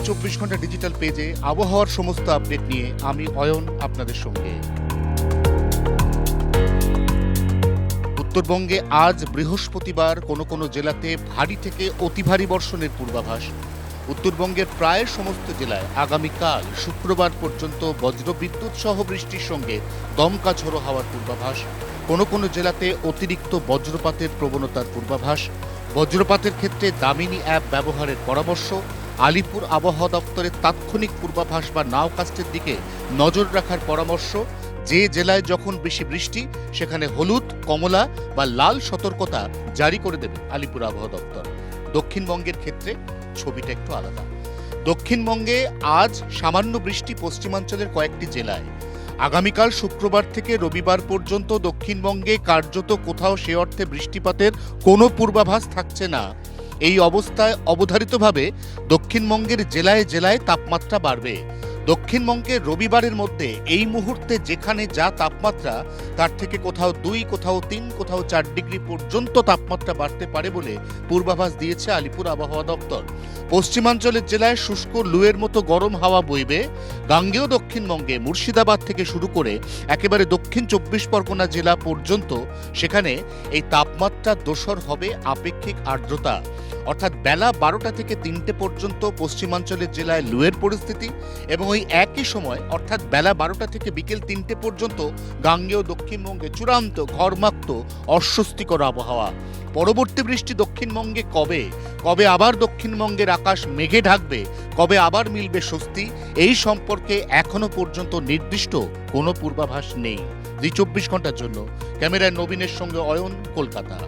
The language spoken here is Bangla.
জি24 ঘন্টা ডিজিটাল পেজে আবহাওয়ার সমস্ত আপডেট নিয়ে আমি অয়ন আপনাদের সঙ্গে। উত্তরবঙ্গে আজ বৃহস্পতিবার কোনো কোনো জেলাতে ভারী থেকে অতি ভারী বর্ষণের পূর্বাভাস। উত্তরবঙ্গের প্রায় সমস্ত জেলায় আগামীকাল শুক্রবার পর্যন্ত বজ্রবিদ্যুৎ সহ বৃষ্টির সঙ্গে দমকা ঝোড়ো হাওয়ার পূর্বাভাস। কোনো কোনো জেলাতে অতিরিক্ত বজ্রপাতের প্রবণতার পূর্বাভাস। বজ্রপাতের ক্ষেত্রে দামিনী অ্যাপ ব্যবহারের পরামর্শ। আলিপুর আবহাওয়া দপ্তরের তাৎক্ষণিক পূর্বাভাস বা নাওকাস্টের দিকে নজর রাখার পরামর্শ। যে জেলায় যখন বেশি বৃষ্টি সেখানে হলুদ, কমলা বা লাল সতর্কতা জারি করে দেবে আলিপুর আবহাওয়া দপ্তর। দক্ষিণবঙ্গের ক্ষেত্রে ছবিটা একটু আলাদা। দক্ষিণবঙ্গে আজ সামান্য বৃষ্টি পশ্চিমাঞ্চলের কয়েকটি জেলায়। আগামীকাল শুক্রবার থেকে রবিবার পর্যন্ত দক্ষিণবঙ্গে কার্যত কোথাও সে অর্থে বৃষ্টিপাতের কোনো পূর্বাভাস থাকছে না। এই অবস্থায় অবধারিতভাবে দক্ষিণবঙ্গের জেলায় জেলায় তাপমাত্রা বাড়বে। দক্ষিণবঙ্গে রবিবারের মধ্যে এই মুহূর্তে যেখানে যা তাপমাত্রা তার থেকে কোথাও 2, কোথাও 3, কোথাও 4 ডিগ্রি পর্যন্ত তাপমাত্রা বাড়তে পারে বলে পূর্বাভাস দিয়েছে আলিপুর আবহাওয়া দপ্তর। পশ্চিমাঞ্চলের জেলায় শুষ্ক লুয়ের মতো গরম হাওয়া বইবে। গাঙ্গেয় দক্ষিণবঙ্গে মুর্শিদাবাদ থেকে শুরু করে একেবারে দক্ষিণ 24 পরগনা জেলা পর্যন্ত সেখানে এই তাপমাত্রা দোসর হবে আপেক্ষিক আর্দ্রতা। অর্থাৎ বেলা 12টা থেকে 3টে পর্যন্ত পশ্চিমাঞ্চলের জেলায় লুয়ের পরিস্থিতি এবং ওই একই সময় অর্থাৎ বেলা 12টা থেকে বিকেল 3টে পর্যন্ত গাঙ্গেয় দক্ষিণবঙ্গে চূড়ান্ত ঘর্মাক্ত অস্বস্তিকর আবহাওয়া। পরবর্তী বৃষ্টি দক্ষিণবঙ্গে কবে কবে আবার দক্ষিণবঙ্গের আকাশ মেঘে ঢাকবে, কবে আবার মিলবে স্বস্তি, এই সম্পর্কে এখনো পর্যন্ত নির্দিষ্ট কোনো পূর্বাভাস নেই। জি24 ঘন্টার জন্য ক্যামেরায় নবীনের সঙ্গে অয়ন, কলকাতা।